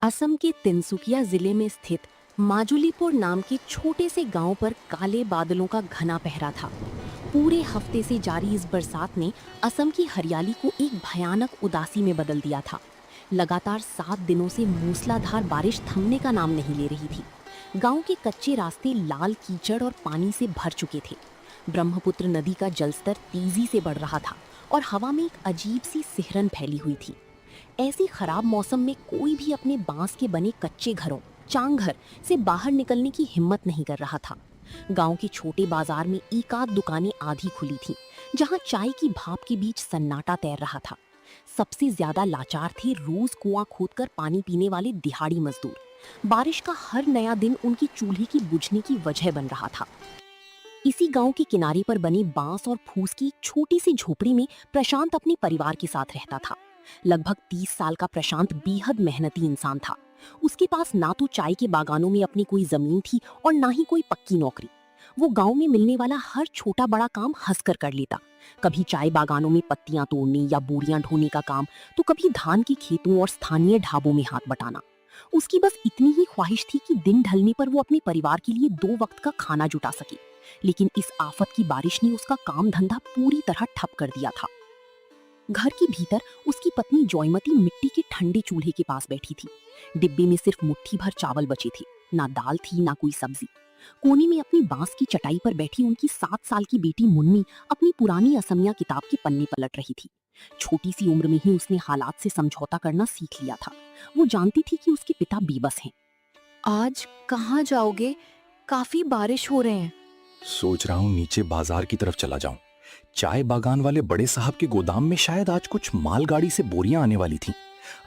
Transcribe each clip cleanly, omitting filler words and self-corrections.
असम के तिनसुकिया जिले में स्थित माजुलीपुर नाम के छोटे से गांव पर काले बादलों का घना पहरा था। पूरे हफ्ते से जारी इस बरसात ने असम की हरियाली को एक भयानक उदासी में बदल दिया था। लगातार 7 दिनों से मूसलाधार बारिश थमने का नाम नहीं ले रही थी। गांव के कच्चे रास्ते लाल कीचड़ और पानी से भर चुके थे। ब्रह्मपुत्र नदी का जलस्तर तेजी से बढ़ रहा था और हवा में एक अजीब सी सिहरन फैली हुई थी। ऐसी खराब मौसम में कोई भी अपने बांस के बने कच्चे घरों चांगघर से बाहर निकलने की हिम्मत नहीं कर रहा था। गांव के छोटे बाजार में एकाध दुकानें आधी खुली थीं, जहां चाय की भाप के बीच सन्नाटा तैर रहा था। सबसे ज्यादा लाचार थे रोज कुआं खोदकर पानी पीने वाले दिहाड़ी मजदूर। बारिश का हर नया दिन उनकी चूल्हे की बुझने की वजह बन रहा था। इसी गांव के किनारे पर बनी बांस और फूस की छोटी सी झोपड़ी में प्रशांत अपने परिवार के साथ रहता था। लगभग 30 साल का प्रशांत बेहद मेहनती इंसान था। उसके पास ना तो चाय के बागानों में अपनी कोई जमीन थी और ना ही कोई पक्की नौकरी। वो गांव में मिलने वाला हर छोटा बड़ा काम हंसकर कर लेता। कभी चाय बागानों में पत्तियां तोड़ने या बोरियां ढोने का काम, तो कभी धान के खेतों और स्थानीय ढाबों में हाथ बटाना। उसकी बस इतनी ही ख्वाहिश थी कि दिन ढलने पर वो अपने परिवार के लिए 2 वक्त का खाना जुटा सके। लेकिन इस आफत की बारिश ने उसका काम धंधा पूरी तरह ठप कर दिया था। घर के भीतर उसकी पत्नी जॉयमती मिट्टी के ठंडे चूल्हे के पास बैठी थी। डिब्बे में सिर्फ मुट्ठी भर चावल बचे थे, ना दाल थी ना कोई सब्जी। कोने में अपनी बांस की चटाई पर बैठी उनकी 7 साल की बेटी मुन्नी अपनी पुरानी असमिया किताब के पन्ने पलट रही थी। छोटी सी उम्र में ही उसने हालात से समझौता करना सीख लिया था। वो जानती थी कि उसके पिता बेबस हैं। आज कहाँ जाओगे? काफी बारिश हो रहे हैं। सोच रहा हूँ नीचे बाजार की तरफ चला जाऊं। चाय बागान वाले बड़े साहब के गोदाम में शायद आज कुछ मालगाड़ी से बोरियां आने वाली थीं।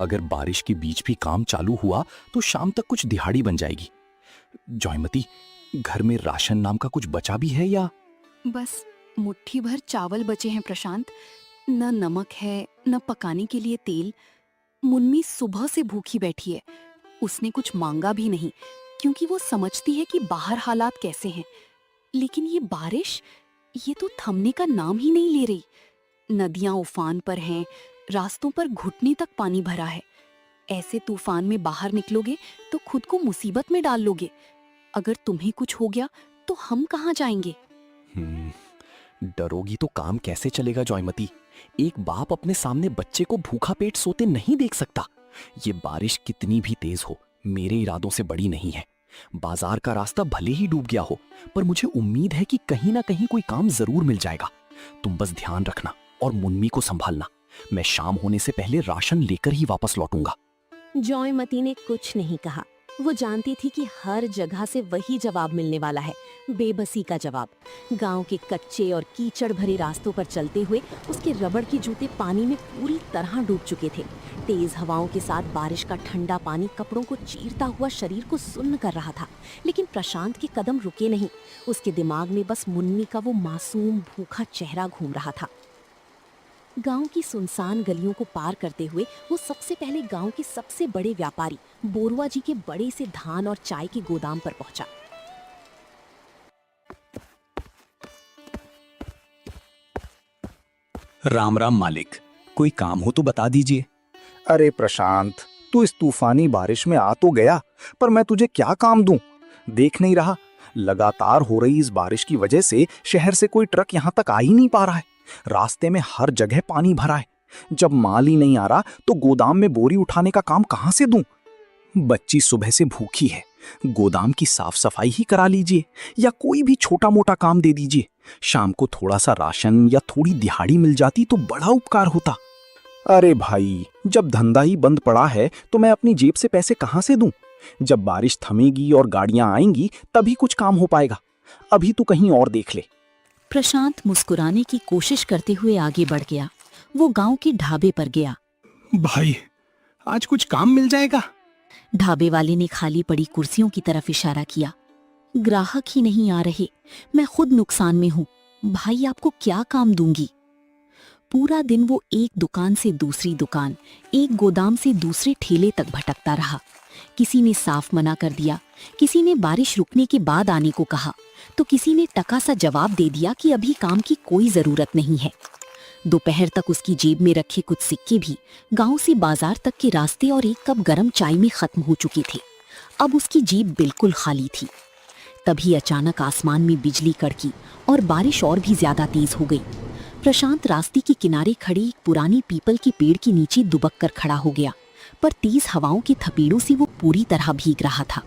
अगर बारिश के बीच भी काम चालू हुआ तो शाम तक कुछ दिहाड़ी बन जाएगी। जॉयमती, घर में राशन नाम का कुछ बचा भी है या? बस मुट्ठी भर चावल बचे हैं प्रशांत। न नमक है न पकाने के लिए तेल। मुन्नी सुबह से भूखी बैठी है। उसने कुछ मांगा भी नहीं, क्योंकि वो समझती है कि बाहर हालात कैसे हैं। लेकिन ये बारिश, ये तो थमने का नाम ही नहीं ले रही। नदियां उफान पर हैं, रास्तों पर घुटने तक पानी भरा है। ऐसे तूफान में बाहर निकलोगे तो खुद को मुसीबत में डाल लोगे। अगर तुम्हें कुछ हो गया तो हम कहाँ जाएंगे? डरोगी तो काम कैसे चलेगा जॉयमती? एक बाप अपने सामने बच्चे को भूखा पेट सोते नहीं देख सकता। ये बारिश कितनी भी तेज हो, मेरे इरादों से बड़ी नहीं है। बाजार का रास्ता भले ही डूब गया हो, पर मुझे उम्मीद है कि कहीं ना कहीं कोई काम जरूर मिल जाएगा। तुम बस ध्यान रखना और मुन्नी को संभालना। मैं शाम होने से पहले राशन लेकर ही वापस लौटूंगा। जॉयमती ने कुछ नहीं कहा। वो जानती थी कि हर जगह से वही जवाब मिलने वाला है, बेबसी का जवाब। गांव के कच्चे और कीचड़ भरे रास्तों पर चलते हुए उसके रबड़ के जूते पानी में पूरी तरह डूब चुके थे। तेज हवाओं के साथ बारिश का ठंडा पानी कपड़ों को चीरता हुआ शरीर को सुन्न कर रहा था। लेकिन प्रशांत के कदम रुके नहीं। उसके दिमाग में बस मुन्नी का वो मासूम भूखा चेहरा घूम रहा था। गांव की सुनसान गलियों को पार करते हुए वो सबसे पहले गांव के सबसे बड़े व्यापारी बोरुआ जी के बड़े से धान और चाय के गोदाम पर पहुंचा। राम राम मालिक, कोई काम हो तो बता दीजिए। अरे प्रशांत, तू इस तूफानी बारिश में आ तो गया, पर मैं तुझे क्या काम दूं? देख नहीं रहा, लगातार हो रही इस बारिश की वजह से शहर से कोई ट्रक यहाँ तक आ ही नहीं पा रहा है। रास्ते में हर जगह पानी भरा है। जब माल ही नहीं आ रहा तो गोदाम में बोरी उठाने का काम कहाँ से दूं? बच्ची सुबह से भूखी है, गोदाम की साफ सफाई ही करा लीजिए या कोई भी छोटा मोटा काम दे दीजिए। शाम को थोड़ा सा राशन या थोड़ी दिहाड़ी मिल जाती तो बड़ा उपकार होता। अरे भाई, जब धंधा ही बंद पड़ा है तो मैं अपनी जेब से पैसे कहाँ से दूं? जब बारिश थमेगी और गाड़ियां आएंगी तभी कुछ काम हो पाएगा। अभी तो कहीं और देख ले। प्रशांत मुस्कुराने की कोशिश करते हुए आगे बढ़ गया। वो गांव के ढाबे पर गया। भाई, आज कुछ काम मिल जाएगा? ढाबे वाले ने खाली पड़ी कुर्सियों की तरफ इशारा किया। ग्राहक ही नहीं आ रहे, मैं खुद नुकसान में हूँ। भाई, आपको क्या काम दूंगी? पूरा दिन वो एक दुकान से दूसरी दुकान, एक गोदाम से दूसरे ठेले तक भटकता रहा। किसी ने साफ मना कर दिया, किसी ने बारिश रुकने के बाद आने को कहा, तो किसी ने टका सा जवाब दे दिया कि अभी काम की कोई जरूरत नहीं है। दोपहर तक उसकी जेब में रखे कुछ सिक्के भी गांव से बाजार तक के रास्ते और एक कप गरम चाय में खत्म हो चुके थे। अब उसकी जेब बिल्कुल खाली थी। तभी अचानक आसमान में बिजली कड़की और बारिश और भी ज्यादा तेज हो गई। प्रशांत रास्ते के किनारे खड़े एक पुरानी पीपल के पेड़ के नीचे दुबक कर खड़ा हो गया, पर तेज हवाओं के थपेड़ों से वो पूरी तरह भीग रहा था।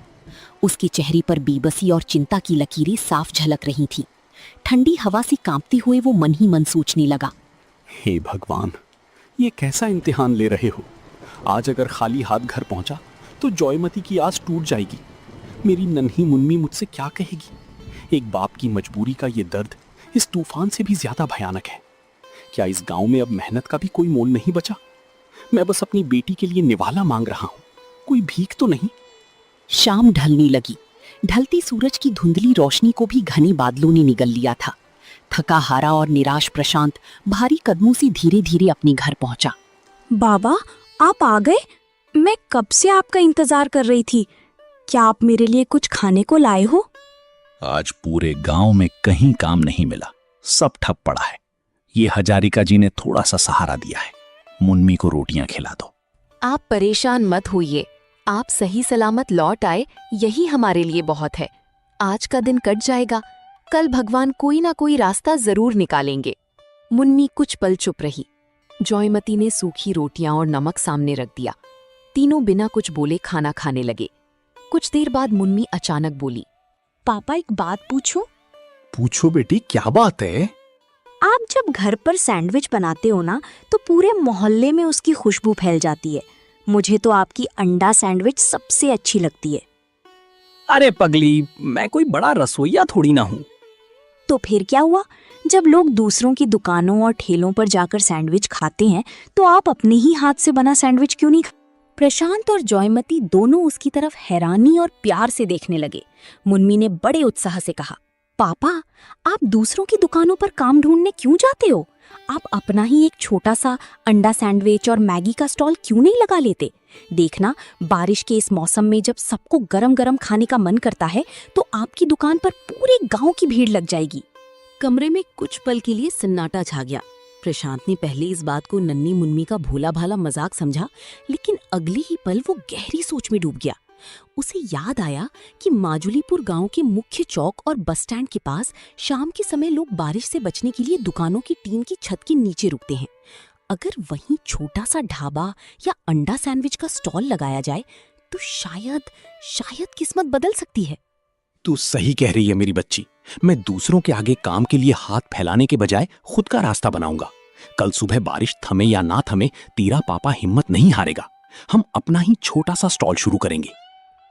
उसके चेहरे पर बेबसी और चिंता की लकीरें साफ झलक रही थीं। ठंडी हवा से कांपते हुए वो मन ही मन सोचने लगा, हे भगवान, ये कैसा इम्तिहान ले रहे हो। आज अगर खाली हाथ घर पहुंचा तो जॉयमती की आस टूट जाएगी। मेरी नन्ही मुन्नी मुझसे क्या कहेगी। एक बाप की मजबूरी का ये दर्द इस तूफान से भी ज्यादा भयानक है। क्या इस गांव में अब मेहनत का भी कोई मोल नहीं बचा? मैं बस अपनी बेटी के लिए निवाला मांग रहा हूँ, कोई भीख तो नहीं। शाम ढलने लगी। ढलती सूरज की धुंधली रोशनी को भी घने बादलों ने निगल लिया था। थका हारा और निराश प्रशांत भारी कदमों से धीरे धीरे अपने घर पहुंचा। बाबा, आप आ गए? मैं कब से आपका इंतजार कर रही थी। क्या आप मेरे लिए कुछ खाने को लाए हो? आज पूरे गांव में कहीं काम नहीं मिला, सब ठप पड़ा है। ये हजारिका जी ने थोड़ा सा सहारा दिया है। मुन्नी को रोटियां खिला दो। आप परेशान मत होइए, आप सही सलामत लौट आए, यही हमारे लिए बहुत है। आज का दिन कट जाएगा, कल भगवान कोई ना कोई रास्ता जरूर निकालेंगे। मुन्नी कुछ पल चुप रही। जॉयमती ने सूखी रोटियां और नमक सामने रख दिया। तीनों बिना कुछ बोले खाना खाने लगे। कुछ देर बाद मुन्नी अचानक बोली, पापा, एक बात पूछूं? पूछो बेटी, क्या बात है? आप जब घर पर सैंडविच बनाते हो ना, तो पूरे मोहल्ले में उसकी खुशबू फैल जाती है। मुझे तो आपकी अंडा सैंडविच सबसे अच्छी लगती है। अरे पगली, मैं कोई बड़ा रसोइया थोड़ी ना हूँ। तो फिर क्या हुआ? जब लोग दूसरों की दुकानों और ठेलों पर जाकर सैंडविच खाते हैं, तो आप अपने ही हाथ से बना सैंडविच क्यों नहीं? प्रशांत और जॉयमती दोनों उसकी तरफ हैरानी और प्यार से देखने लगे। मुन्नी ने बड़े उत्साह से कहा, पापा, आप दूसरों की दुकानों पर काम ढूंढने क्यों जाते हो? आप अपना ही एक छोटा सा अंडा सैंडविच और मैगी का स्टॉल क्यों नहीं लगा लेते? देखना, बारिश के इस मौसम में जब सबको गरम गरम खाने का मन करता है, तो आपकी दुकान पर पूरे गांव की भीड़ लग जाएगी। कमरे में कुछ पल के लिए सन्नाटा छा गया। प्रशांत ने पहले इस बात को नन्ही मुन्नी का भोला भाला मजाक समझा, लेकिन अगले ही पल वो गहरी सोच में डूब गया। उसे याद आया कि माजुलीपुर गांव के मुख्य चौक और बस स्टैंड के पास शाम के समय लोग बारिश से बचने के लिए दुकानों की टीन की छत के नीचे रुकते हैं। अगर वहीं छोटा सा ढाबा या अंडा सैंडविच का स्टॉल लगाया जाए तो शायद किस्मत बदल सकती है। तू सही कह रही है मेरी बच्ची। मैं दूसरों के आगे काम के लिए हाथ फैलाने के बजाय खुद का रास्ता बनाऊंगा। कल सुबह बारिश थमे या ना थमे, तेरा पापा हिम्मत नहीं हारेगा। हम अपना ही छोटा सा स्टॉल शुरू करेंगे।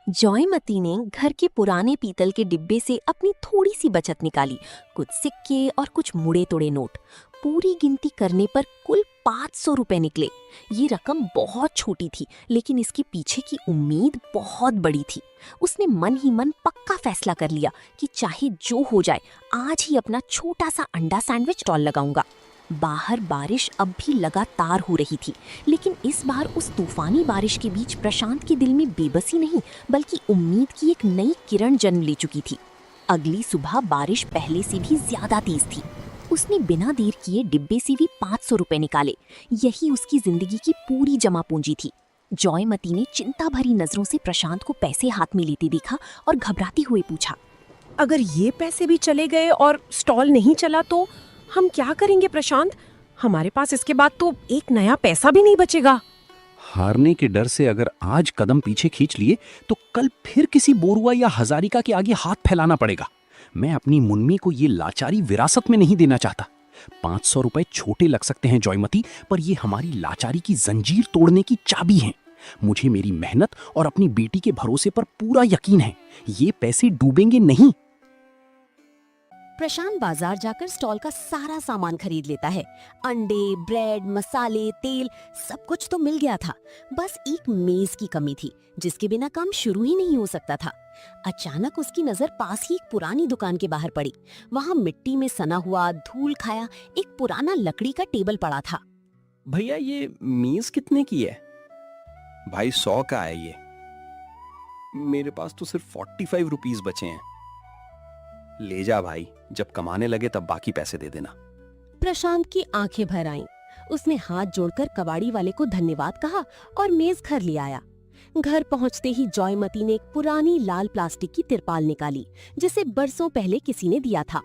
जॉयमती ने घर के पुराने पीतल के डिब्बे से अपनी थोड़ी सी बचत निकाली, कुछ सिक्के और कुछ मुड़े तोड़े नोट। पूरी गिनती करने पर कुल 500 रुपए निकले। ये रकम बहुत छोटी थी, लेकिन इसके पीछे की उम्मीद बहुत बड़ी थी। उसने मन ही मन पक्का फैसला कर लिया कि चाहे जो हो जाए, आज ही अपना छोटा सा अंडा सैंडविच स्टॉल लगाऊंगा। बाहर बारिश अब भी लगातार हो रही थी, लेकिन इस बार उस तूफानी बारिश के बीच प्रशांत के दिल में बेबसी नहीं, बल्कि उम्मीद की एक नई किरण जन्म ले चुकी थी। अगली सुबह बारिश पहले से भी ज्यादा तेज थी। उसने बिना देर किए डिब्बे से भी 500 रुपए निकाले। यही उसकी जिंदगी की पूरी जमा पूंजी थी। जॉयमती ने चिंता भरी नजरों से प्रशांत को पैसे हाथ में लेते देखा और घबराते हुए पूछा, अगर ये पैसे भी चले गए और स्टॉल नहीं चला तो हम क्या करेंगे प्रशांत? हमारे पास इसके बाद तो एक नया पैसा भी नहीं बचेगा। हारने के डर से अगर आज कदम पीछे खींच लिए तो कल फिर किसी बोरुआ या हजारिका के आगे हाथ फैलाना पड़ेगा। मैं अपनी मुन्नी को ये लाचारी विरासत में नहीं देना चाहता। 500 रुपए छोटे लग सकते हैं जॉयमती, पर ये हमारी लाचारी की जंजीर तोड़ने की चाबी है। मुझे मेरी मेहनत और अपनी बेटी के भरोसे पर पूरा यकीन है, ये पैसे डूबेंगे नहीं। प्रशांत बाजार जाकर स्टॉल का सारा सामान खरीद लेता है। अंडे, ब्रेड, मसाले, तेल, सब कुछ तो मिल गया था। बस एक मेज की कमी थी, जिसके बिना काम शुरू ही नहीं हो सकता था। अचानक उसकी नजर पास ही एक पुरानी दुकान के बाहर पड़ी। वहां मिट्टी में सना हुआ, धूल खाया एक पुराना लकड़ी का टेबल पड़ा था। भैया, ये मेज कितने की है? भाई 100 का है ये। मेरे पास तो सिर्फ 45 रुपीस बचे हैं। ले जा भाई, जब कमाने लगे तब बाकी पैसे दे देना। प्रशांत की आंखें भर आईं। उसने हाथ जोड़कर कबाड़ी वाले को धन्यवाद कहा और मेज घर ले आया। घर पहुंचते ही जॉयमती ने एक पुरानी लाल प्लास्टिक की तिरपाल निकाली, जिसे बरसों पहले किसी ने दिया था।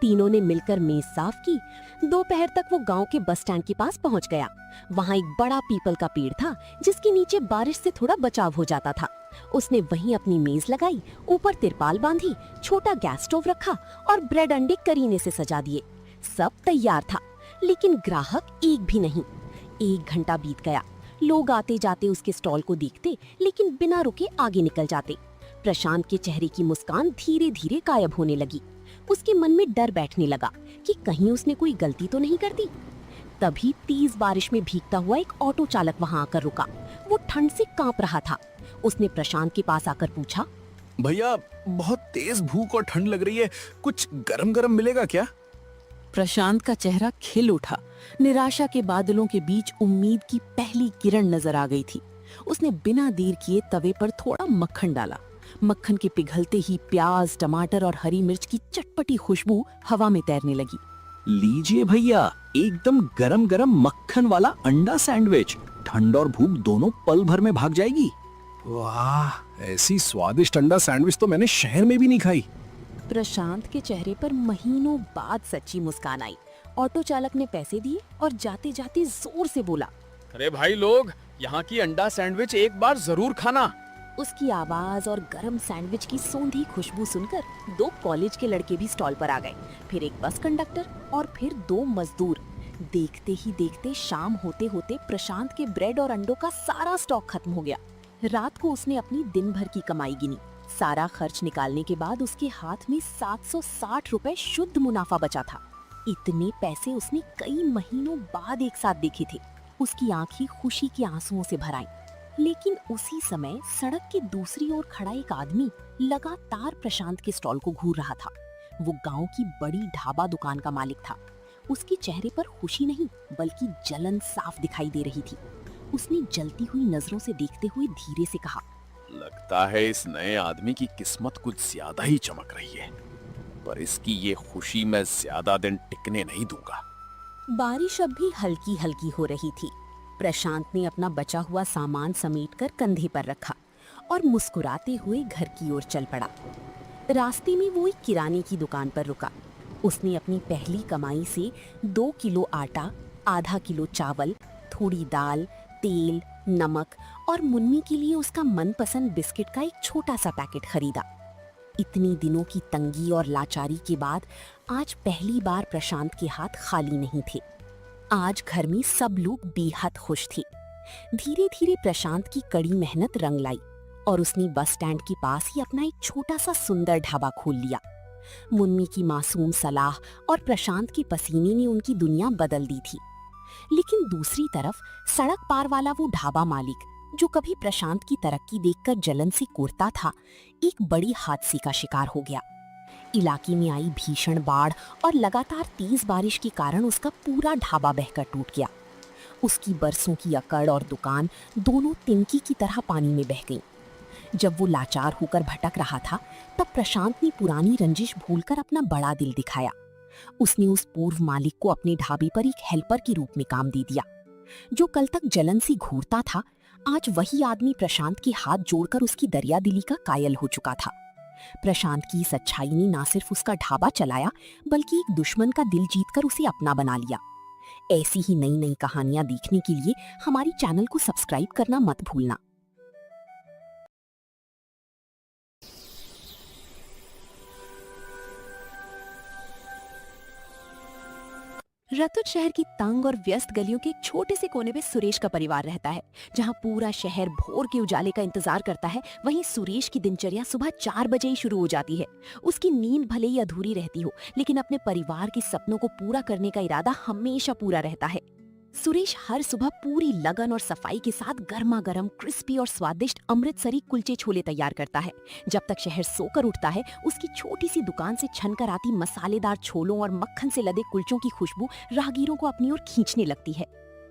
तीनों ने मिलकर मेज साफ की। दोपहर तक वो गांव के बस स्टैंड के पास पहुंच गया। वहां एक बड़ा पीपल का पेड़ था, जिसके नीचे बारिश से थोड़ा बचाव हो जाता था। उसने वहीं अपनी मेज लगाई, ऊपर तिरपाल बांधी, छोटा गैस स्टोव रखा और ब्रेड अंडे करीने से सजा दिए। सब तैयार था, लेकिन ग्राहक एक भी नहीं। 1 घंटा बीत गया। लोग आते जाते उसके स्टॉल को देखते, लेकिन बिना रुके आगे निकल जाते। प्रशांत के चेहरे की मुस्कान धीरे धीरे गायब होने लगी। उसके मन में डर बैठने लगा कि कहीं उसने कोई गलती तो नहीं कर दी। तभी तेज बारिश में भीगता हुआ एक ऑटो चालक वहां आकर रुका। वो ठंड से कांप रहा था। उसने प्रशांत के पास आकर पूछा, भैया बहुत तेज भूख और ठंड लग रही है, कुछ गरम गरम मिलेगा क्या? प्रशांत का चेहरा खिल उठा। निराशा के बादलों के बीच उम्मीद की पहली किरण नजर आ गई थी। उसने बिना देर किए तवे पर थोड़ा मक्खन डाला। मक्खन के पिघलते ही प्याज, टमाटर और हरी मिर्च की चटपटी खुशबू हवा में तैरने लगी। लीजिए भैया, एकदम गरम गरम मक्खन वाला अंडा सैंडविच। ठंड और भूख दोनों पल भर में भाग जाएगी। वाह, ऐसी स्वादिष्ट अंडा सैंडविच तो मैंने शहर में भी नहीं खाई। प्रशांत के चेहरे पर महीनों बाद सच्ची मुस्कान आई। ऑटो चालक ने पैसे दिए और जाते जाते जोर से बोला, अरे भाई लोग, यहाँ की अंडा सैंडविच एक बार जरूर खाना। उसकी आवाज और गरम सैंडविच की सौंधी खुशबू सुनकर 2 कॉलेज के लड़के भी स्टॉल पर आ गए, फिर एक बस कंडक्टर और फिर 2 मजदूर। देखते ही देखते शाम होते होते प्रशांत के ब्रेड और अंडों का सारा स्टॉक खत्म हो गया। रात को उसने अपनी दिन भर की कमाई गिनी। सारा खर्च निकालने के बाद उसके हाथ में 760 रुपए शुद्ध मुनाफा बचा था। इतने पैसे उसने कई महीनों बाद एक साथ देखे थे। उसकी आंखें खुशी के आंसुओं से भर आईं। लेकिन उसी समय सड़क के दूसरी ओर खड़ा एक आदमी लगातार प्रशांत के स्टॉल को घूर रहा था। वो गांव की बड़ी ढाबा दुकान का मालिक था। उसके चेहरे पर खुशी नहीं, बल्कि जलन साफ दिखाई दे रही थी। उसने जलती हुई नजरों से देखते हुए धीरे से कहा, लगता है इस नए आदमी की किस्मत कुछ ज्यादा ही चमक रही है, पर इसकी ये खुशी मैं ज्यादा दिन टिकने नहीं दूंगा। बारिश अब भी हल्की हल्की हो रही थी। प्रशांत ने अपना बचा हुआ सामान समेटकर कंधे पर रखा और मुस्कुराते हुए घर की ओर चल पड़ा। रास्ते में वो एक किराने की दुकान पर रुका। उसने अपनी पहली कमाई से 2 किलो आटा, आधा किलो चावल, थोड़ी दाल, तेल, नमक और मुन्नी के लिए उसका मनपसंद बिस्किट का एक छोटा सा पैकेट खरीदा। इतनी दिनों की तंगी और लाचारी के बाद आज पहली बार प्रशांत के हाथ खाली नहीं थे। आज घर में सब लोग बेहद खुश थे। धीरे धीरे प्रशांत की कड़ी मेहनत रंग लाई और उसने बस स्टैंड के पास ही अपना एक छोटा सा सुंदर ढाबा खोल लिया। मुन्नी की मासूम सलाह और प्रशांत के पसीने ने उनकी दुनिया बदल दी थी। लेकिन दूसरी तरफ सड़क पार वाला वो ढाबा मालिक, जो कभी प्रशांत की तरक्की देखकर जलन से कुढ़ता था, एक बड़ी हादसे का शिकार हो गया। इलाके में आई भीषण बाढ़ और लगातार तेज बारिश के कारण उसका पूरा ढाबा बहकर टूट गया। उसकी बरसों की अकड़ और दुकान दोनों तिनकी की तरह पानी में बह गईं। जब वो लाचार होकर भटक रहा था, तब प्रशांत ने पुरानी रंजिश भूलकर अपना बड़ा दिल दिखाया। उसने उस पूर्व मालिक को अपने ढाबे पर एक हेल्पर के रूप में काम दे दिया। जो कल तक जलन से घूरता था, आज वही आदमी प्रशांत के हाथ जोड़कर उसकी दरियादिली का कायल हो चुका था। प्रशांत की इस अच्छाई ने ना सिर्फ उसका ढाबा चलाया, बल्कि एक दुश्मन का दिल जीतकर उसे अपना बना लिया। ऐसी ही नई नई कहानियां देखने के लिए हमारी चैनल को सब्सक्राइब करना मत भूलना। रतुज शहर की तंग और व्यस्त गलियों के एक छोटे से कोने में सुरेश का परिवार रहता है। जहां पूरा शहर भोर के उजाले का इंतजार करता है, वहीं सुरेश की दिनचर्या सुबह 4 बजे ही शुरू हो जाती है। उसकी नींद भले ही अधूरी रहती हो, लेकिन अपने परिवार के सपनों को पूरा करने का इरादा हमेशा पूरा रहता है। सुरेश हर सुबह पूरी लगन और सफाई के साथ गर्मा गर्म, क्रिस्पी और स्वादिष्ट अमृतसरी कुलचे छोले तैयार करता है। जब तक शहर सोकर उठता है, उसकी छोटी सी दुकान से छनकर आती मसालेदार छोलों और मक्खन से लदे कुलचों की खुशबू राहगीरों को अपनी ओर खींचने लगती है।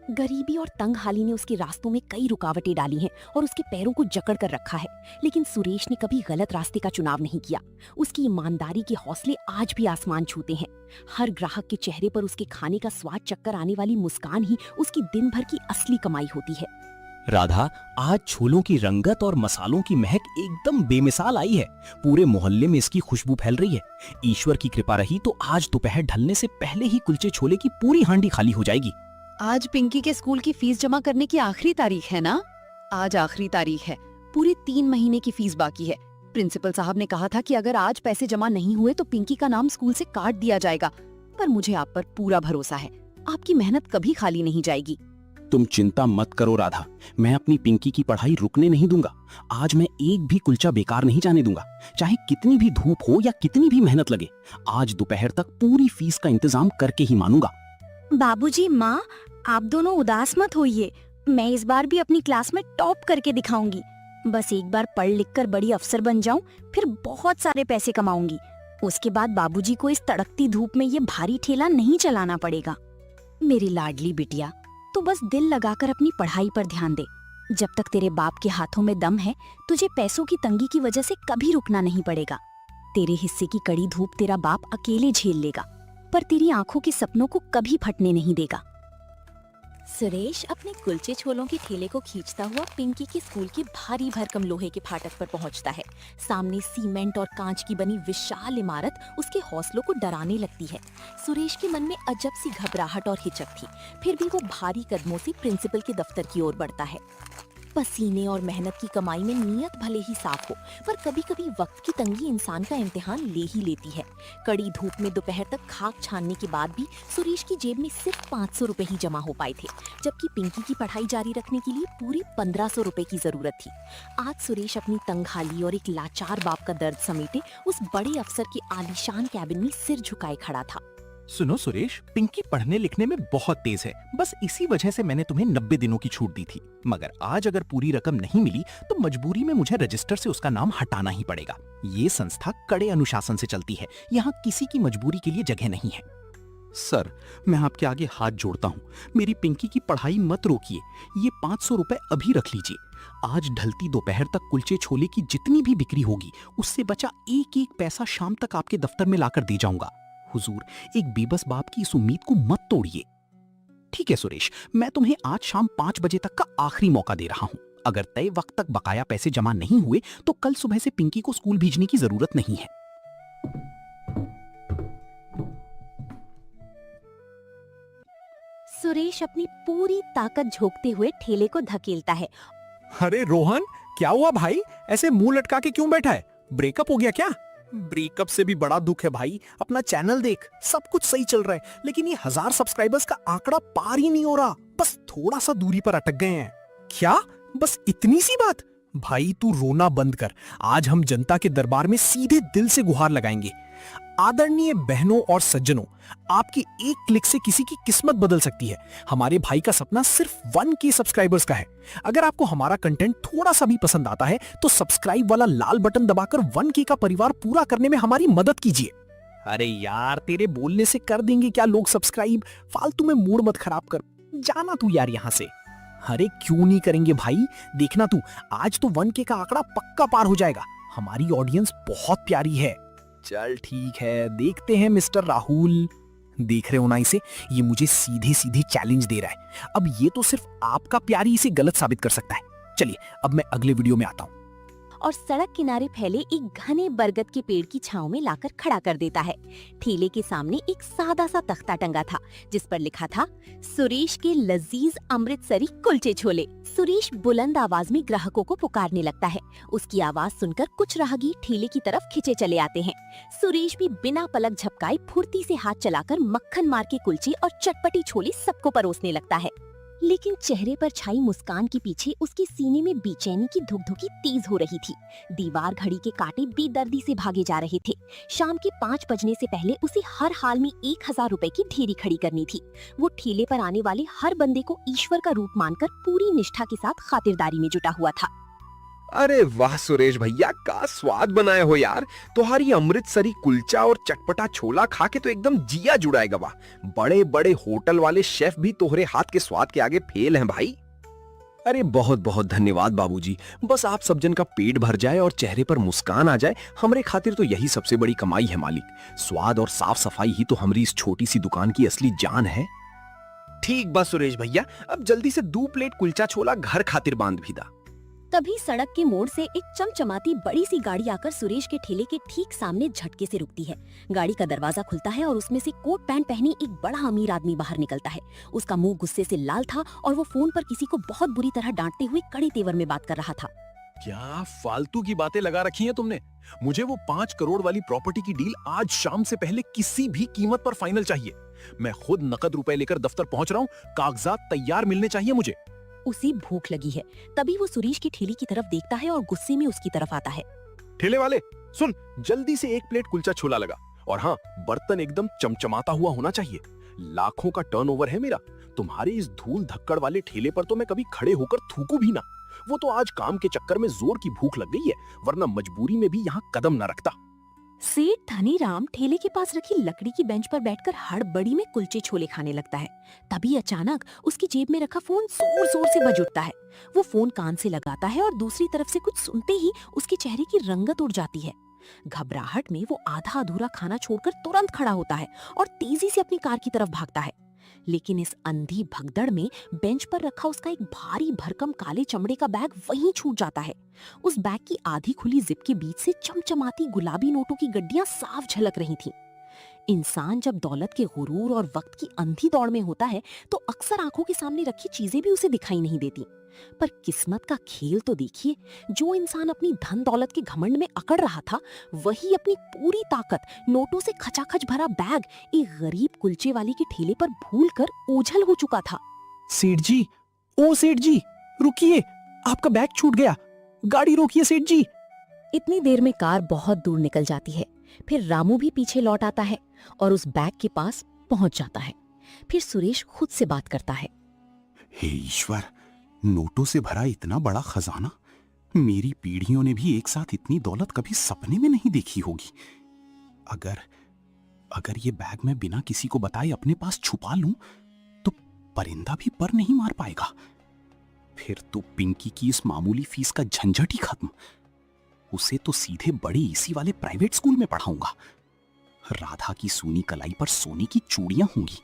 गरीबी और तंगहाली ने उसके रास्तों में कई रुकावटें डाली हैं और उसके पैरों को जकड़ कर रखा है, लेकिन सुरेश ने कभी गलत रास्ते का चुनाव नहीं किया। उसकी ईमानदारी के हौसले आज भी आसमान छूते हैं। हर ग्राहक के चेहरे पर उसके खाने का स्वाद चक्कर आने वाली मुस्कान ही उसकी दिन भर की असली कमाई होती है। राधा, आज छोलों की रंगत और मसालों की महक एकदम बेमिसाल आई है। पूरे मोहल्ले में इसकी खुशबू फैल रही है। ईश्वर की कृपा रही तो आज दोपहर ढलने से पहले ही कुलचे छोले की पूरी हांडी खाली हो जाएगी। आज पिंकी के स्कूल की फीस जमा करने की आखिरी तारीख है ना? आज आखिरी तारीख है। पूरे 3 महीने की फीस बाकी है। प्रिंसिपल साहब ने कहा था कि अगर आज पैसे जमा नहीं हुए तो पिंकी का नाम स्कूल से काट दिया जाएगा। पर मुझे आप पर पूरा भरोसा है, आपकी मेहनत कभी खाली नहीं जाएगी। तुम चिंता मत करो राधा, मैं अपनी पिंकी की पढ़ाई रुकने नहीं दूंगा। आज मैं एक भी कुलचा बेकार नहीं जाने दूंगा, चाहे कितनी भी धूप हो या कितनी भी मेहनत लगे। आज दोपहर तक पूरी फीस का इंतजाम करके ही मानूंगा। बाबूजी, माँ, आप दोनों उदास मत होइए। मैं इस बार भी अपनी क्लास में टॉप करके दिखाऊंगी। बस एक बार पढ़ लिख कर बड़ी अफसर बन जाऊं, फिर बहुत सारे पैसे कमाऊंगी। उसके बाद बाबूजी को इस तड़कती धूप में ये भारी ठेला नहीं चलाना पड़ेगा। मेरी लाडली बिटिया, तो बस दिल लगाकर अपनी पढ़ाई पर ध्यान दे। जब तक तेरे बाप के हाथों में दम है, तुझे पैसों की तंगी की वजह से कभी रुकना नहीं पड़ेगा। तेरे हिस्से की कड़ी धूप तेरा बाप अकेले झेल लेगा, पर तेरी आंखों के सपनों को कभी फटने नहीं देगा। सुरेश अपने कुलचे छोलों के ठेले को खींचता हुआ पिंकी के स्कूल के भारी भरकम लोहे के फाटक पर पहुंचता है। सामने सीमेंट और कांच की बनी विशाल इमारत उसके हौसलों को डराने लगती है। सुरेश के मन में अजब सी घबराहट और हिचक थी, फिर भी वो भारी कदमों से प्रिंसिपल के दफ्तर की ओर बढ़ता है। पसीने और मेहनत की कमाई में नीयत भले ही साफ हो, पर कभी कभी वक्त की तंगी इंसान का इम्तिहान ले ही लेती है। कड़ी धूप में दोपहर तक खाक छानने के बाद भी सुरेश की जेब में सिर्फ 500 रुपए ही जमा हो पाए थे, जबकि पिंकी की पढ़ाई जारी रखने के लिए पूरी 1500 रुपए की जरूरत थी। आज सुरेश अपनी तंगहाली और एक लाचार बाप का दर्द समेटे उस बड़े अफसर के आलीशान कैबिन में सिर झुकाए खड़ा था। सुनो सुरेश, पिंकी पढ़ने लिखने में बहुत तेज है, बस इसी वजह से मैंने तुम्हें 90 दिनों की छूट दी थी। मगर आज अगर पूरी रकम नहीं मिली तो मजबूरी में मुझे रजिस्टर से उसका नाम हटाना ही पड़ेगा। ये संस्था कड़े अनुशासन से चलती है, यहाँ किसी की मजबूरी के लिए जगह नहीं है। सर, मैं आपके आगे हाथ जोड़ता हूँ, मेरी पिंकी की पढ़ाई मत रोकिए। ये 500 रुपए अभी रख लीजिए। आज ढलती दोपहर तक कुलचे छोले की जितनी भी बिक्री होगी, उससे बचा एक एक पैसा शाम तक आपके दफ्तर में लाकर दे जाऊंगा। हुजूर, एक बेबस बाप की इस उम्मीद को मत तोड़िए। ठीक है सुरेश, मैं तुम्हें आज शाम 5 बजे तक का आखिरी मौका दे रहा हूं। अगर तय वक्त तक बकाया पैसे जमा नहीं हुए तो कल सुबह से पिंकी को स्कूल भेजने की जरूरत नहीं है। सुरेश अपनी पूरी ताकत झोंकते हुए ठेले को धकेलता है। अरे रोहन, क्या हुआ भाई? ऐसे मुंह लटका के क्यों बैठा है? ब्रेकअप हो गया क्या? ब्रेकअप से भी बड़ा दुख है भाई। अपना चैनल देख, सब कुछ सही चल रहा है, लेकिन ये 1000 सब्सक्राइबर्स का आंकड़ा पार ही नहीं हो रहा। बस थोड़ा सा दूरी पर अटक गए हैं। क्या? बस इतनी सी बात? भाई तू रोना बंद कर। आज हम जनता के दरबार में सीधे दिल से गुहार लगाएंगे। आदरणीय बहनों और सज्जनों, आपकी एक क्लिक से किसी की किस्मत बदल सकती है। हमारे भाई का सपना सिर्फ 1K सब्सक्राइबर्स का है। अगर आपको हमारा कंटेंट थोड़ा सा भी पसंद आता है तो सब्सक्राइब वाला लाल बटन दबाकर 1K का परिवार पूरा करने में हमारी मदद कीजिए। अरे यार, तेरे बोलने से कर देंगे क्या लोग सब्सक्राइब? फालतू में मूड मत खराब कर, जाना तू यार यहाँ से। अरे क्यों नहीं करेंगे भाई, देखना तू, आज तो 1K का आंकड़ा पक्का पार हो जाएगा। हमारी ऑडियंस बहुत प्यारी है। चल ठीक है, देखते हैं मिस्टर राहुल। देख रहे हो ना इसे, ये मुझे सीधे सीधे चैलेंज दे रहा है। अब ये तो सिर्फ आपका प्यार ही इसे गलत साबित कर सकता है। चलिए अब मैं अगले वीडियो में आता हूँ। और सड़क किनारे फैले एक घने बरगद के पेड़ की छांव में लाकर खड़ा कर देता है। ठेले के सामने एक सादा सा तख्ता टंगा था जिस पर लिखा था, सुरेश के लजीज अमृतसरी कुलचे छोले। सुरेश बुलंद आवाज में ग्राहकों को पुकारने लगता है। उसकी आवाज सुनकर कुछ राहगीर ठेले की तरफ खिंचे चले आते हैं। सुरेश भी बिना पलक झपकाए फुर्ती से हाथ चलाकर मक्खन मार के कुलचे और चटपटी छोले सबको परोसने लगता है। लेकिन चेहरे पर छाई मुस्कान के पीछे उसके सीने में बेचैनी की धुकधुकी तेज हो रही थी। दीवार घड़ी के कांटे बेदर्दी से भागे जा रहे थे। शाम के 5 बजने से पहले उसे हर हाल में 1000 रुपए की ढेरी खड़ी करनी थी। वो ठेले पर आने वाले हर बंदे को ईश्वर का रूप मानकर पूरी निष्ठा के साथ खातिरदारी में जुटा हुआ था। अरे वाह सुरेश भैया, का स्वाद बनाए हो यार। तुम्हारी अमृतसरी कुलचा और चटपटा छोला खा के तो एकदम जिया जुड़ाएगा। वाह, बड़े बड़े होटल वाले शेफ भी तोहरे हाथ के स्वाद के आगे फेल हैं भाई। अरे बहुत बहुत धन्यवाद बाबूजी। बस आप सब जन का पेट भर जाए और चेहरे पर मुस्कान आ जाए, हमरे खातिर तो यही सबसे बड़ी कमाई है मालिक। स्वाद और साफ सफाई ही तो हमारी इस छोटी सी दुकान की असली जान है। ठीक बा सुरेश भैया, अब जल्दी से 2 प्लेट कुलचा छोला घर खातिर बांध भी दा। तभी सड़क के मोड़ से एक चमचमाती बड़ी सी गाड़ी आकर सुरेश के ठेले के ठीक सामने झटके से रुकती है। गाड़ी का दरवाजा खुलता है और उसमें से कोट पैंट पहने एक बड़ा अमीर आदमी बाहर निकलता है। उसका मुंह गुस्से से लाल था और वो फोन पर किसी को बहुत बुरी तरह डांटते हुए कड़े तेवर में बात कर रहा था। क्या फालतू की बातें लगा रखी हैं तुमने? मुझे वो 5 करोड़ वाली प्रॉपर्टी की डील आज शाम से पहले किसी भी कीमत पर फाइनल चाहिए। मैं खुद नकद रुपए लेकर दफ्तर पहुंच रहा हूँ, कागजात तैयार मिलने चाहिए मुझे। उसी भूख लगी है। तभी वो सुरेश की ठेली की तरफ देखता है और गुस्से में उसकी तरफ आता है। ठेले वाले सुन, जल्दी से 1 प्लेट कुलचा छोला लगा, और हाँ, बर्तन एकदम चमचमाता हुआ होना चाहिए। लाखों का टर्नओवर है मेरा। तुम्हारे इस धूल धक्कड़ वाले ठेले पर तो मैं कभी खड़े होकर थूकू भी ना। वो तो आज काम के चक्कर में जोर की भूख लग गई है, वरना मजबूरी में भी यहाँ कदम न रखता। सेठ धनीराम ठेले के पास रखी लकड़ी की बेंच पर बैठकर हड़बड़ी में कुलचे छोले खाने लगता है। तभी अचानक उसकी जेब में रखा फोन जोर जोर से बज उठता है। वो फोन कान से लगाता है और दूसरी तरफ से कुछ सुनते ही उसके चेहरे की रंगत उड़ जाती है। घबराहट में वो आधा अधूरा खाना छोड़कर तुरंत खड़ा होता है और तेजी से अपनी कार की तरफ भागता है। लेकिन इस अंधी भगदड़ में बेंच पर रखा उसका एक भारी भरकम काले चमड़े का बैग वहीं छूट जाता है। उस बैग की आधी खुली जिप के बीच से चमचमाती गुलाबी नोटों की गड्डियां साफ झलक रही थीं। इंसान जब दौलत के गुरूर और वक्त की अंधी दौड़ में होता है तो अक्सर आंखों के सामने रखी चीजें भी उसे दिखाई नहीं देती। पर किस्मत का खेल तो देखिए, जो इंसान अपनी धन दौलत के घमंड में अकड़ रहा था, वही अपनी पूरी ताकत नोटों से खचाखच भरा बैग एक गरीब कुलचे वाले के ठेले पर भूलकर ओझल हो चुका था। सेठ जी, ओ सेठ जी, रुकिए, आपका बैग छूट गया। गाड़ी रोकिए सेठ जी। इतनी देर में कार बहुत दूर निकल जाती है। फिर रामू भी पीछे लौट आता है और उस बैग के पास पहुंच जाता है। फिर सुरेश खुद से बात करता है। हे ईश्वर, नोटों से भरा इतना बड़ा खजाना, मेरी पीढ़ियों ने भी एक साथ इतनी दौलत कभी सपने में नहीं देखी होगी। अगर ये बैग मैं बिना किसी को बताए अपने पास छुपा लूं तो परिंदा भी पर नहीं मार पाएगा। फिर तो पिंकी की इस मामूली फीस का झंझट ही खत्म। उसे तो सीधे बड़े इसी वाले प्राइवेट स्कूल में पढ़ाऊंगा। राधा की सूनी कलाई पर सोने की चूड़ियां होंगी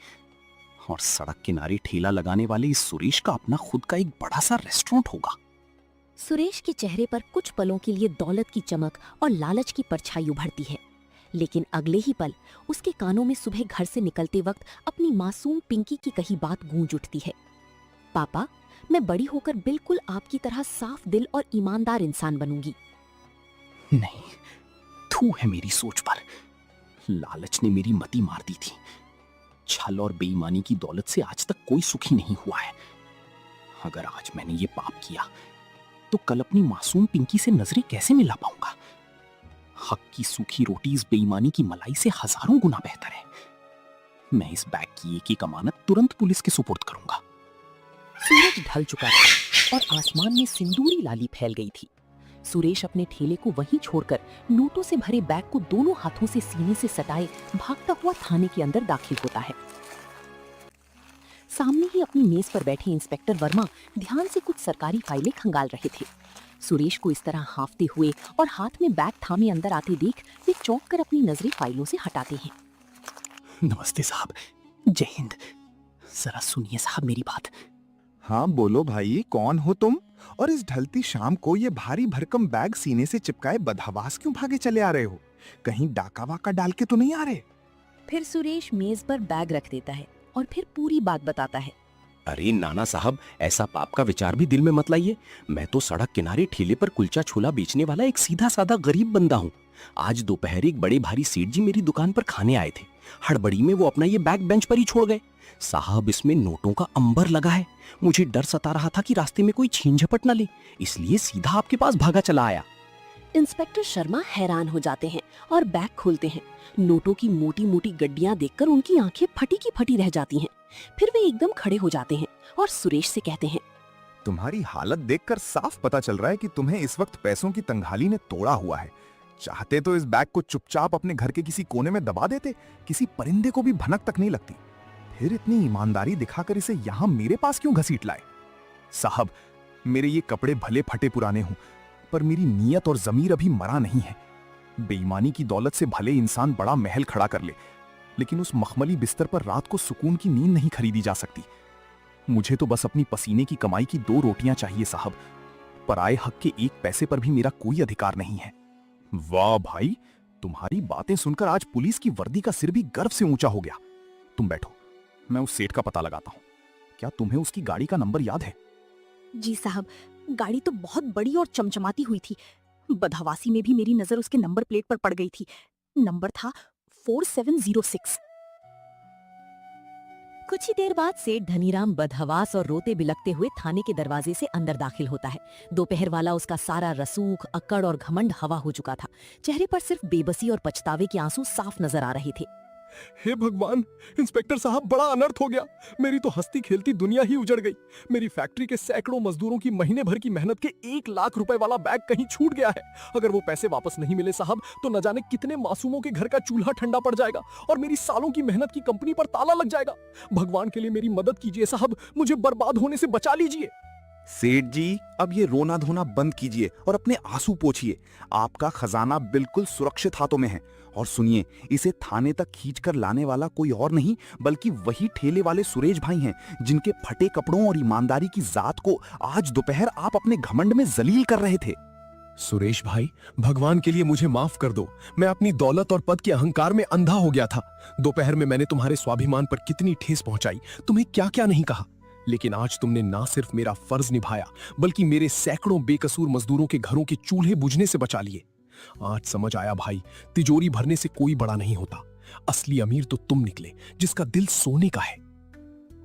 और सड़क किनारे ठेला लगाने वाले इस सुरेश का अपना खुद का एक बड़ा सा रेस्टोरेंट होगा। सुरेश के चेहरे पर कुछ पलों के लिए दौलत की चमक और लालच की परछाई उभरती है, लेकिन अगले ही पल उसके कानों में सुबह घर से निकलते वक्त अपनी मासूम पिंकी की कही बात गूंज उठती है। पापा, मैं बड़ी होकर बिल्कुल आपकी तरह साफ दिल और ईमानदार इंसान बनूंगी। नहीं, थू है मेरी सोच पर। लालच ने मेरी मति मार दी थी। छल और बेईमानी की दौलत से आज तक कोई सुखी नहीं हुआ है। अगर आज मैंने ये पाप किया तो कल अपनी मासूम पिंकी से नजरें कैसे मिला पाऊंगा? हक की सूखी रोटी इस बेईमानी की मलाई से हजारों गुना बेहतर है। मैं इस बैग की एक अमानत तुरंत पुलिस के सुपुर्द करूंगा। सूरज ढल चुका था और आसमान में सिंदूरी लाली फैल गई थी। सुरेश अपने ठेले को वहीं छोड़कर नोटों से भरे बैग को दोनों हाथों से सीने से सटाए भागता हुआ थाने के अंदर दाखिल होता है। सामने ही अपनी मेज पर बैठे इंस्पेक्टर वर्मा ध्यान से कुछ सरकारी फाइलें खंगाल रहे थे। सुरेश को इस तरह हांफते हुए और हाथ में बैग थामे अंदर आते देख वे चौंक कर अपनी नजरें फाइलों से हटाते हैं। नमस्ते साहब, जय हिंद। जरा सुनिए साहब मेरी बात। हाँ बोलो भाई, कौन हो तुम? और इस ढलती शाम को ये भारी भरकम बैग सीने से चिपकाए बदहवास क्यों भागे चले आ रहे हो? कहीं डाका वाका डाल के तो नहीं आ रहे? फिर सुरेश मेज पर बैग रख देता है और फिर पूरी बात बताता है। अरे नाना साहब, ऐसा पाप का विचार भी दिल में मत लाइए। मैं तो सड़क किनारे ठेले पर कुलचा छोला बेचने वाला एक सीधा साधा गरीब बंदा हूँ। आज दोपहर एक बड़े भारी सेठ जी मेरी दुकान पर खाने आए थे। हड़बड़ी में वो अपना ये बैग बेंच पर ही छोड़ गए। साहब, इसमें नोटों का अंबर लगा है। मुझे डर सता रहा था कि रास्ते में कोई छीन झपट न ले, इसलिए सीधा आपके पास भागा चला आया। इंस्पेक्टर शर्मा हैरान हो जाते हैं और बैग खोलते हैं। नोटों की मोटी मोटी गड्डियां देखकर उनकी आंखें फटी की फटी रह जाती हैं। फिर वे एकदम खड़े हो जाते हैं और सुरेश से कहते हैं, तुम्हारी हालत देखकर साफ पता चल रहा है कि तुम्हें इस वक्त पैसों की तंगहाली ने तोड़ा हुआ है। चाहते तो इस बैग को चुपचाप अपने घर के किसी कोने में दबा देते, किसी परिंदे को भी भनक तक नहीं लगती। फिर इतनी ईमानदारी दिखाकर इसे यहां मेरे पास क्यों घसीट लाए? साहब, मेरे ये कपड़े भले फटे पुराने हों, पर मेरी नीयत और जमीर अभी मरा नहीं है। बेईमानी की दौलत से भले इंसान बड़ा महल खड़ा कर ले, लेकिन उस मखमली बिस्तर पर रात को सुकून की नींद नहीं खरीदी जा सकती। मुझे तो बस अपनी पसीने की कमाई की 2 रोटियां चाहिए साहब। पराए हक के 1 पैसे पर भी मेरा कोई अधिकार नहीं है। वाह भाई, तुम्हारी बातें सुनकर आज पुलिस की वर्दी का सिर भी गर्व से ऊंचा हो गया। तुम बैठो, मैं उस सेठ का पता लगाता हूं। क्या तुम्हें उसकी गाड़ी का नंबर याद है? जी साहब, गाड़ी तो बहुत बड़ी और चमचमाती हुई थी। बदहवासी में भी मेरी नजर उसके नंबर प्लेट पर पड़ गई थी। नंबर था 4706। कुछ ही देर बाद सेठ धनीराम बदहवास और रोते बिलखते हुए थाने के दरवाजे से अंदर दाखिल होता है। दोपहर वाला उसका सारा रसूख, अक्कड़ और घमंड हवा हो चुका था। चेहरे पर सिर्फ बेबसी और पछतावे के आंसू साफ नजर आ रहे थे। हे भगवान, इंस्पेक्टर साहब, बड़ा अनर्थ हो गया। मेरी तो हंसती खेलती दुनिया ही उजड़ गई। मेरी फैक्ट्री के सैकड़ों मजदूरों की महीने भर की मेहनत के 1 लाख रुपए वाला बैग कहीं छूट गया है। अगर वो पैसे वापस नहीं मिले साहब, तो न जाने कितने मासूमों के घर का चूल्हा ठंडा पड़ जाएगा और मेरी सालों की मेहनत की कंपनी पर ताला लग जाएगा। भगवान के लिए मेरी मदद कीजिए साहब, मुझे बर्बाद होने से बचा लीजिए। सेठ जी, अब ये रोना धोना बंद कीजिए और अपने आंसू पोंछिए। आपका खजाना बिल्कुल सुरक्षित हाथों में है। और सुनिए, इसे थाने तक खींचकर लाने वाला कोई और नहीं बल्कि वही ठेले वाले सुरेश भाई हैं, जिनके फटे कपड़ों और ईमानदारी की जात को आज दोपहर आप अपने घमंड में जलील कर रहे थे। सुरेश भाई, भगवान के लिए मुझे माफ कर दो। मैं अपनी दौलत और पद के अहंकार में अंधा हो गया था। दोपहर में मैंने तुम्हारे स्वाभिमान पर कितनी ठेस पहुंचाई, तुम्हें क्या क्या नहीं कहा। लेकिन आज तुमने ना सिर्फ मेरा फर्ज निभाया, बल्कि मेरे सैकड़ों बेकसूर मजदूरों के घरों के चूल्हे बुझने से बचा लिए। आज समझ आया भाई, तिजोरी भरने से कोई बड़ा नहीं होता। असली अमीर तो तुम निकले, जिसका दिल सोने का है।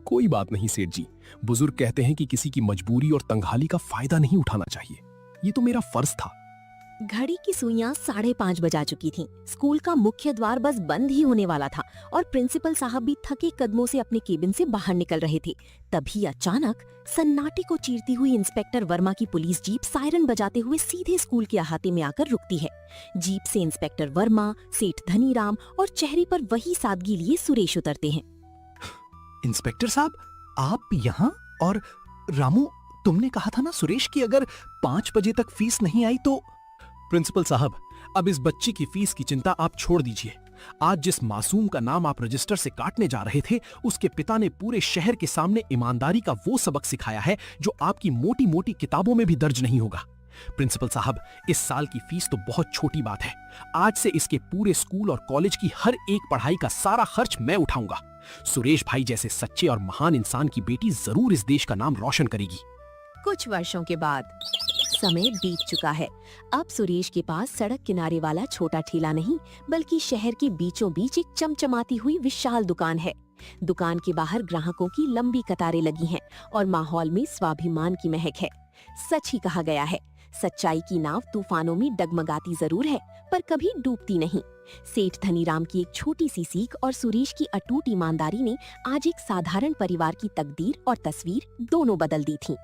कोई बात नहीं सेठ जी, बुजुर्ग कहते हैं कि किसी की मजबूरी और तंगहाली का फायदा नहीं उठाना चाहिए। ये तो मेरा फर्ज था। घड़ी की सुइयां 5:30 बजा चुकी थीं। स्कूल का मुख्य द्वार बस बंद ही होने वाला था और प्रिंसिपल साहब भी थके कदमों से अपने केबिन से बाहर निकल रहे थे। तभी अचानक सन्नाटे को चीरती हुई इंस्पेक्टर वर्मा की पुलिस जीप सायरन बजाते हुए सीधे स्कूल के अहाते में आकर रुकती है। जीप से इंस्पेक्टर वर्मा, सेठ धनीराम और चेहरे पर वही सादगी लिए सुरेश उतरते हैं। इंस्पेक्टर साहब, आप यहाँ? और रामू, तुमने कहा था ना सुरेश की अगर 5 बजे तक फीस नहीं आई तो। प्रिंसिपल साहब, अब इस बच्ची की फीस की चिंता आप छोड़ दीजिए। आज जिस मासूम का नाम आप रजिस्टर से काटने जा रहे थे, उसके पिता ने पूरे शहर के सामने ईमानदारी का वो सबक सिखाया है जो आपकी मोटी मोटी किताबों में भी दर्ज नहीं होगा। प्रिंसिपल साहब, इस साल की फीस तो बहुत छोटी बात है। आज से इसके पूरे स्कूल और कॉलेज की हर एक पढ़ाई का सारा खर्च मैं उठाऊंगा। सुरेश भाई जैसे सच्चे और महान इंसान की बेटी जरूर इस देश का नाम रोशन करेगी। कुछ वर्षों के बाद समय बीत चुका है। अब सुरेश के पास सड़क किनारे वाला छोटा ठेला नहीं, बल्कि शहर के बीचों बीच एक चमचमाती हुई विशाल दुकान है। दुकान के बाहर ग्राहकों की लंबी कतारें लगी हैं और माहौल में स्वाभिमान की महक है। सच ही कहा गया है, सच्चाई की नाव तूफानों में डगमगाती जरूर है, पर कभी डूबती नहीं। सेठ धनीराम की एक छोटी सी सीख और सुरेश की अटूट ईमानदारी ने आज एक साधारण परिवार की तकदीर और तस्वीर दोनों बदल दी थी।